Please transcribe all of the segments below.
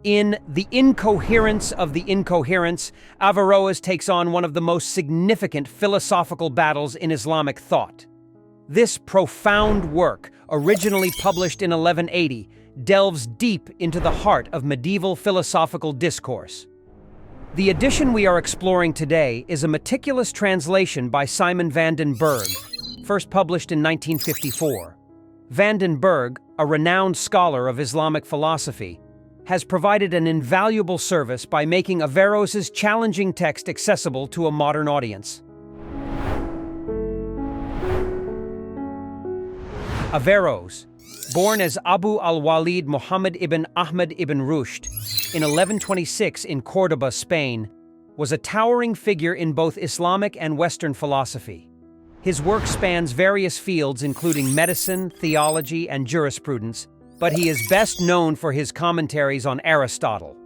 In The Incoherence of the Incoherence, Averroes takes on one of the most significant philosophical battles in Islamic thought. This profound work, originally published in 1180, delves deep into the heart of medieval philosophical discourse. The edition we are exploring today is a meticulous translation by Simon van den Berg, first published in 1954. Van den Berg, a renowned scholar of Islamic philosophy, has provided an invaluable service by making Averroes' challenging text accessible to a modern audience. Averroes, born as Abu al-Walid Muhammad ibn Ahmad ibn Rushd in 1126 in Córdoba, Spain, was a towering figure in both Islamic and Western philosophy. His work spans various fields including medicine, theology, and jurisprudence, but he is best known for his commentaries on Aristotle.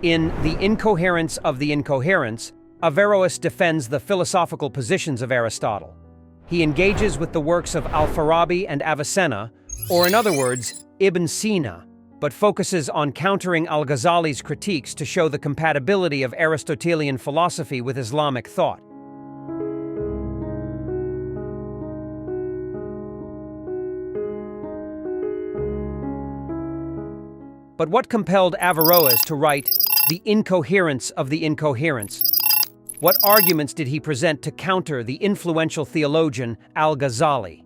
In The Incoherence of the Incoherence, Averroes defends the philosophical positions of Aristotle. He engages with the works of Al-Farabi and Avicenna, or in other words, Ibn Sina, but focuses on countering Al-Ghazali's critiques to show the compatibility of Aristotelian philosophy with Islamic thought. But what compelled Averroes to write The Incoherence of the Incoherence? What arguments did he present to counter the influential theologian Al-Ghazali?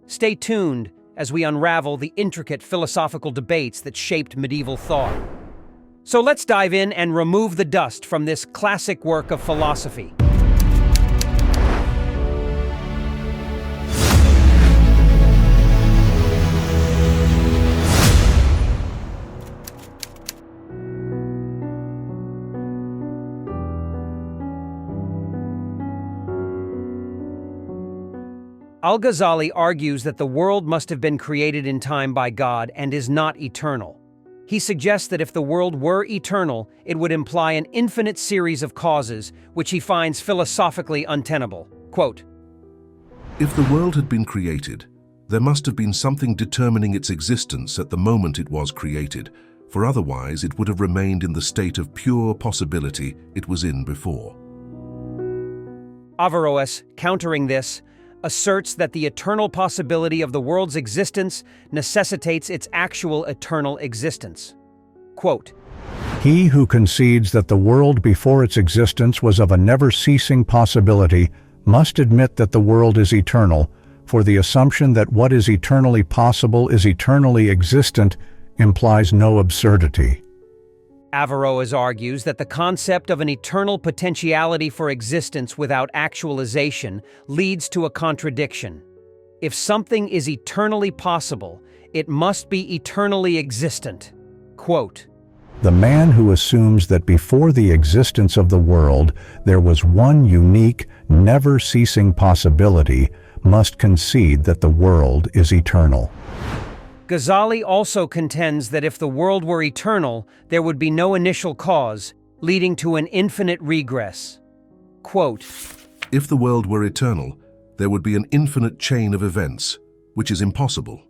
Stay tuned as we unravel the intricate philosophical debates that shaped medieval thought. So let's dive in and remove the dust from this classic work of philosophy. Al-Ghazali argues that the world must have been created in time by God and is not eternal. He suggests that if the world were eternal, it would imply an infinite series of causes, which he finds philosophically untenable. Quote, "If the world had been created, there must have been something determining its existence at the moment it was created, for otherwise it would have remained in the state of pure possibility it was in before." Averroes, countering this, asserts that the eternal possibility of the world's existence necessitates its actual eternal existence. Quote, "He who concedes that the world before its existence was of a never-ceasing possibility must admit that the world is eternal, for the assumption that what is eternally possible is eternally existent implies no absurdity." Averroes argues that the concept of an eternal potentiality for existence without actualization leads to a contradiction. If something is eternally possible, it must be eternally existent. Quote, "The man who assumes that before the existence of the world there was one unique, never-ceasing possibility must concede that the world is eternal." Ghazali also contends that if the world were eternal, there would be no initial cause, leading to an infinite regress. Quote, "If the world were eternal, there would be an infinite chain of events, which is impossible."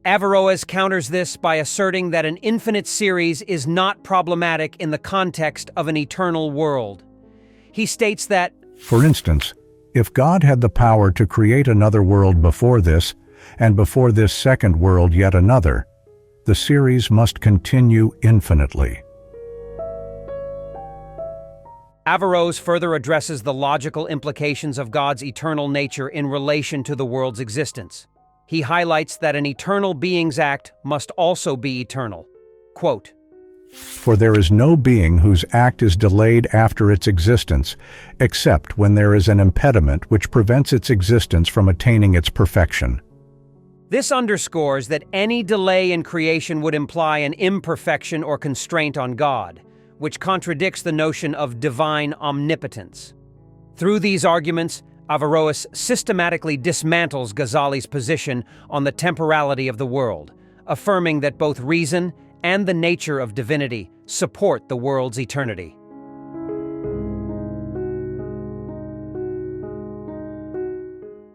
Averroes counters this by asserting that an infinite series is not problematic in the context of an eternal world. He states that, For instance, if God had the power to create another world before this, and before this second world yet another, the series must continue infinitely. Averroes further addresses the logical implications of God's eternal nature in relation to the world's existence. He highlights that an eternal being's act must also be eternal. Quote, "For there is no being whose act is delayed after its existence, except when there is an impediment which prevents its existence from attaining its perfection." This underscores that any delay in creation would imply an imperfection or constraint on God, which contradicts the notion of divine omnipotence. Through these arguments, Averroes systematically dismantles Ghazali's position on the temporality of the world, affirming that both reason and the nature of divinity support the world's eternity.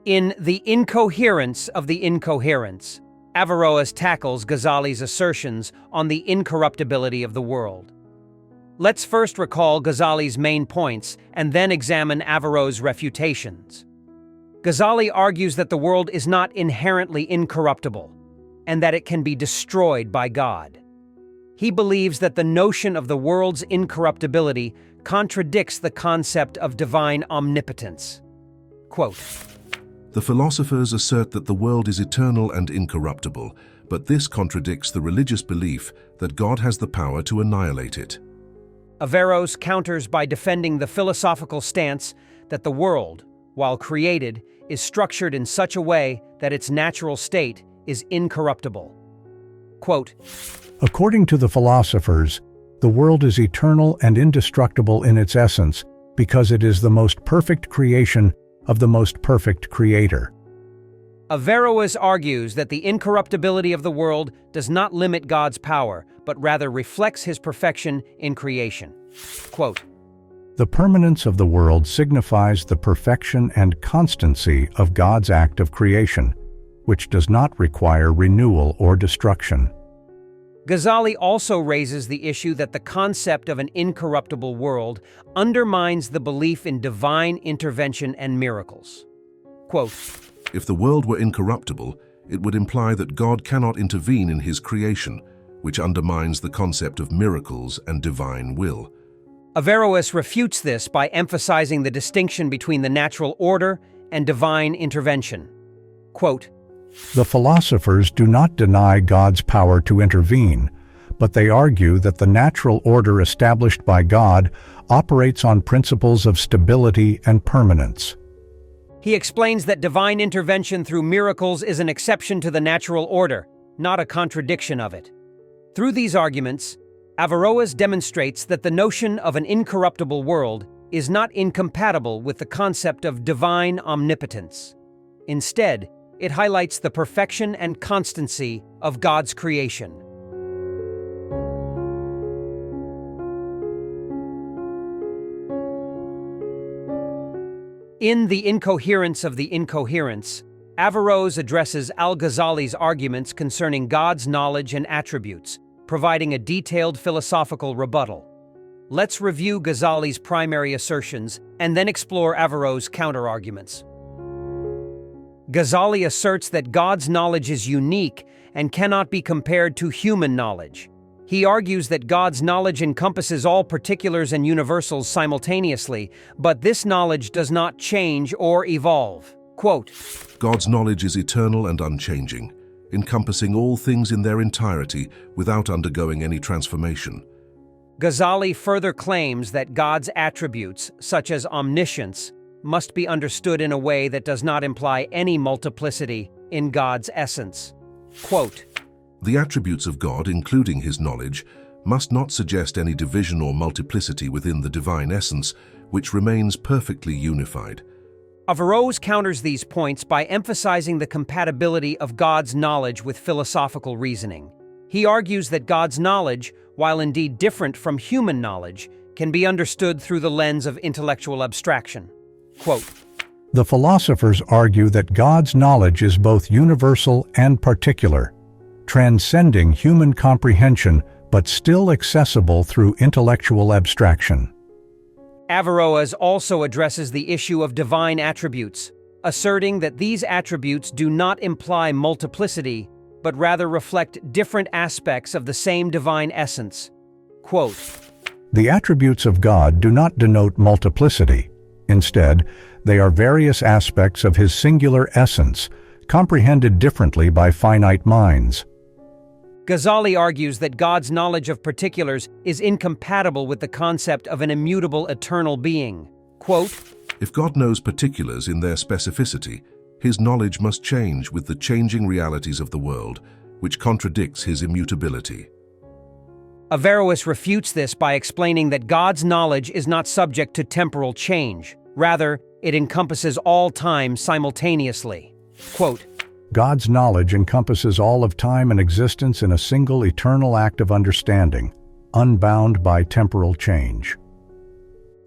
In The Incoherence of the Incoherence, Averroes tackles Ghazali's assertions on the incorruptibility of the world. Let's first recall Ghazali's main points and then examine Averroes' refutations. Ghazali argues that the world is not inherently incorruptible, and that it can be destroyed by God. He believes that the notion of the world's incorruptibility contradicts the concept of divine omnipotence. Quote, The philosophers assert that the world is eternal and incorruptible, but this contradicts the religious belief that God has the power to annihilate it. Averroes counters by defending the philosophical stance that the world, while created, is structured in such a way that its natural state is incorruptible. Quote, According to the philosophers, the world is eternal and indestructible in its essence because it is the most perfect creation of the most perfect creator. Averroes argues that the incorruptibility of the world does not limit God's power, but rather reflects his perfection in creation. Quote, The permanence of the world signifies the perfection and constancy of God's act of creation, which does not require renewal or destruction. Ghazali also raises the issue that the concept of an incorruptible world undermines the belief in divine intervention and miracles. Quote, If the world were incorruptible, it would imply that God cannot intervene in his creation, which undermines the concept of miracles and divine will. Averroes refutes this by emphasizing the distinction between the natural order and divine intervention. Quote, The philosophers do not deny God's power to intervene, but they argue that the natural order established by God operates on principles of stability and permanence. He explains that divine intervention through miracles is an exception to the natural order, not a contradiction of it. Through these arguments, Averroes demonstrates that the notion of an incorruptible world is not incompatible with the concept of divine omnipotence. Instead, it highlights the perfection and constancy of God's creation. In The Incoherence of the Incoherence, Averroes addresses Al-Ghazali's arguments concerning God's knowledge and attributes, providing a detailed philosophical rebuttal. Let's review Ghazali's primary assertions and then explore Averroes' counterarguments. Ghazali asserts that God's knowledge is unique and cannot be compared to human knowledge. He argues that God's knowledge encompasses all particulars and universals simultaneously, but this knowledge does not change or evolve. Quote, God's knowledge is eternal and unchanging, encompassing all things in their entirety without undergoing any transformation. Ghazali further claims that God's attributes, such as omniscience, must be understood in a way that does not imply any multiplicity in God's essence. Quote, The attributes of God, including his knowledge, must not suggest any division or multiplicity within the divine essence, which remains perfectly unified. Averroes counters these points by emphasizing the compatibility of God's knowledge with philosophical reasoning. He argues that God's knowledge, while indeed different from human knowledge, can be understood through the lens of intellectual abstraction. Quote, The philosophers argue that God's knowledge is both universal and particular, transcending human comprehension but still accessible through intellectual abstraction. Averroes also addresses the issue of divine attributes, asserting that these attributes do not imply multiplicity, but rather reflect different aspects of the same divine essence. Quote, The attributes of God do not denote multiplicity. Instead, they are various aspects of his singular essence, comprehended differently by finite minds. Ghazali argues that God's knowledge of particulars is incompatible with the concept of an immutable eternal being. Quote, If God knows particulars in their specificity, his knowledge must change with the changing realities of the world, which contradicts his immutability. Averroes refutes this by explaining that God's knowledge is not subject to temporal change. Rather, it encompasses all time simultaneously. Quote, God's knowledge encompasses all of time and existence in a single eternal act of understanding, unbound by temporal change.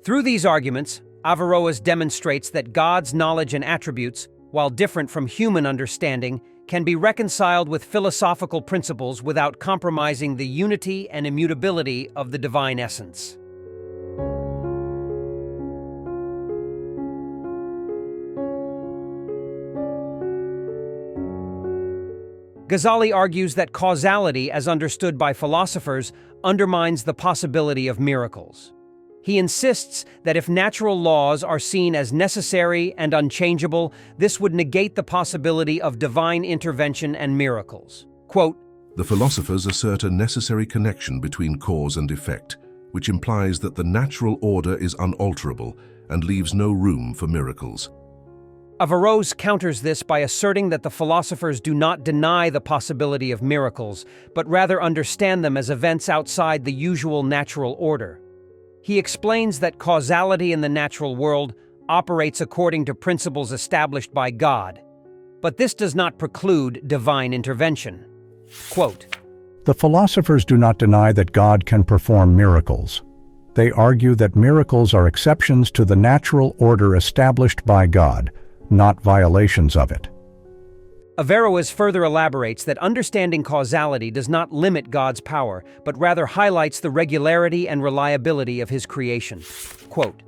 Through these arguments, Averroes demonstrates that God's knowledge and attributes, while different from human understanding, can be reconciled with philosophical principles without compromising the unity and immutability of the divine essence. Ghazali argues that causality, as understood by philosophers, undermines the possibility of miracles. He insists that if natural laws are seen as necessary and unchangeable, this would negate the possibility of divine intervention and miracles. Quote, The philosophers assert a necessary connection between cause and effect, which implies that the natural order is unalterable and leaves no room for miracles. Averroes counters this by asserting that the philosophers do not deny the possibility of miracles, but rather understand them as events outside the usual natural order. He explains that causality in the natural world operates according to principles established by God, but this does not preclude divine intervention. Quote, The philosophers do not deny that God can perform miracles. They argue that miracles are exceptions to the natural order established by God, not violations of it. Averroes further elaborates that understanding causality does not limit God's power, but rather highlights the regularity and reliability of his creation. Quote,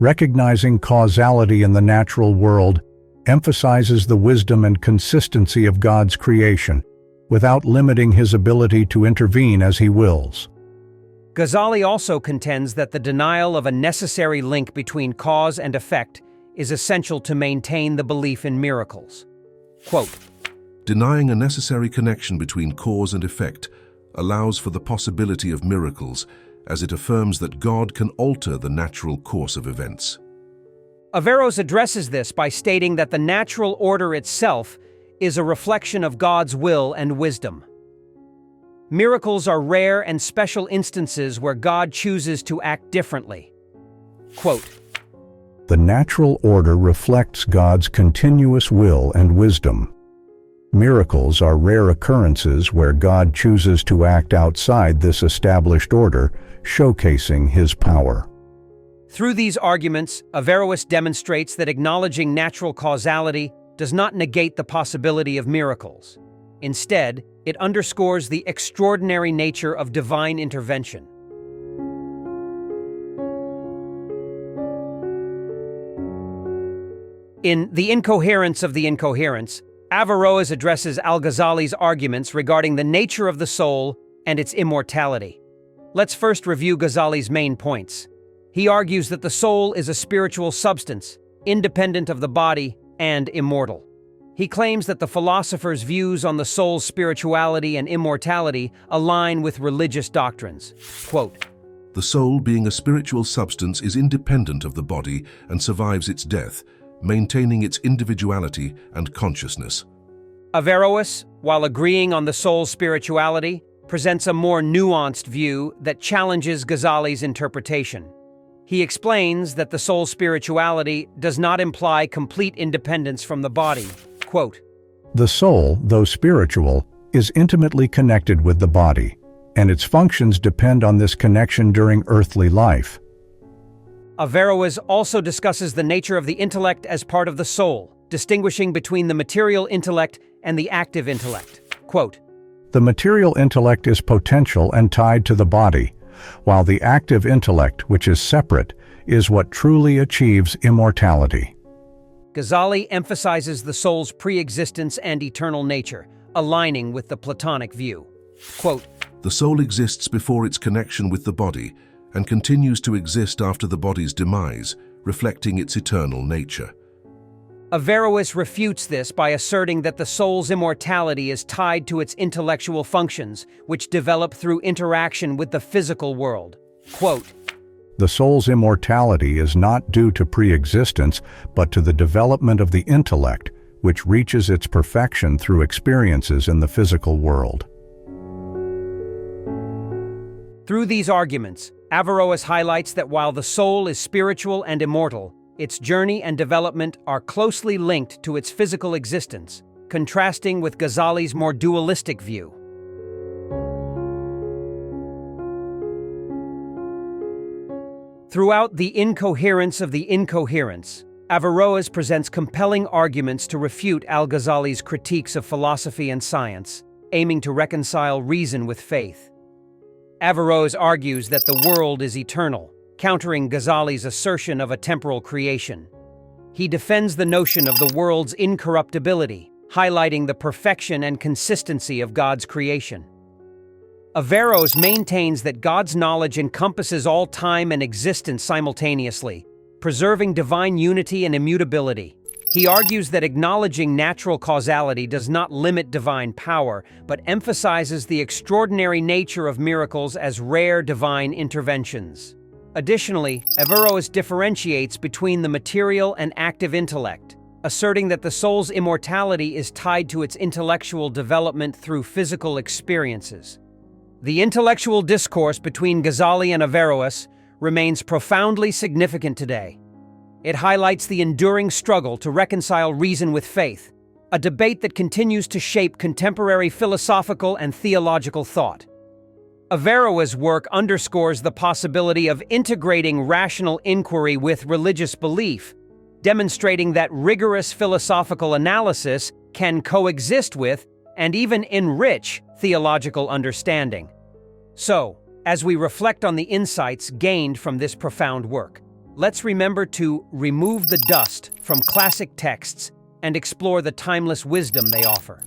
Recognizing causality in the natural world emphasizes the wisdom and consistency of God's creation, without limiting his ability to intervene as he wills. Ghazali also contends that the denial of a necessary link between cause and effect is essential to maintain the belief in miracles. Quote, Denying a necessary connection between cause and effect allows for the possibility of miracles, as it affirms that God can alter the natural course of events. Averroes addresses this by stating that the natural order itself is a reflection of God's will and wisdom. Miracles are rare and special instances where God chooses to act differently. Quote, The natural order reflects God's continuous will and wisdom. Miracles are rare occurrences where God chooses to act outside this established order, showcasing his power. Through these arguments, Averroes demonstrates that acknowledging natural causality does not negate the possibility of miracles. Instead, it underscores the extraordinary nature of divine intervention. In The Incoherence of the Incoherence, Averroes addresses Al-Ghazali's arguments regarding the nature of the soul and its immortality. Let's first review Ghazali's main points. He argues that the soul is a spiritual substance, independent of the body and immortal. He claims that the philosophers' views on the soul's spirituality and immortality align with religious doctrines. Quote, The soul, being a spiritual substance, is independent of the body and survives its death, maintaining its individuality and consciousness. Averroes, while agreeing on the soul's spirituality, presents a more nuanced view that challenges Ghazali's interpretation. He explains that the soul's spirituality does not imply complete independence from the body. Quote, The soul, though spiritual, is intimately connected with the body, and its functions depend on this connection during earthly life. Averroes also discusses the nature of the intellect as part of the soul, distinguishing between the material intellect and the active intellect. Quote, The material intellect is potential and tied to the body, while the active intellect, which is separate, is what truly achieves immortality. Ghazali emphasizes the soul's pre-existence and eternal nature, aligning with the Platonic view. Quote, The soul exists before its connection with the body and continues to exist after the body's demise, reflecting its eternal nature. Averroes refutes this by asserting that the soul's immortality is tied to its intellectual functions, which develop through interaction with the physical world. Quote, The soul's immortality is not due to pre-existence, but to the development of the intellect, which reaches its perfection through experiences in the physical world. Through these arguments, Averroes highlights that while the soul is spiritual and immortal, its journey and development are closely linked to its physical existence, contrasting with Ghazali's more dualistic view. Throughout The Incoherence of the Incoherence, Averroes presents compelling arguments to refute Al-Ghazali's critiques of philosophy and science, aiming to reconcile reason with faith. Averroes argues that the world is eternal, countering Ghazali's assertion of a temporal creation. He defends the notion of the world's incorruptibility, highlighting the perfection and consistency of God's creation. Averroes maintains that God's knowledge encompasses all time and existence simultaneously, preserving divine unity and immutability. He argues that acknowledging natural causality does not limit divine power, but emphasizes the extraordinary nature of miracles as rare divine interventions. Additionally, Averroes differentiates between the material and active intellect, asserting that the soul's immortality is tied to its intellectual development through physical experiences. The intellectual discourse between Ghazali and Averroes remains profoundly significant today. It highlights the enduring struggle to reconcile reason with faith, a debate that continues to shape contemporary philosophical and theological thought. Averroes' work underscores the possibility of integrating rational inquiry with religious belief, demonstrating that rigorous philosophical analysis can coexist with and even enrich theological understanding. So, as we reflect on the insights gained from this profound work, let's remember to remove the dust from classic texts and explore the timeless wisdom they offer.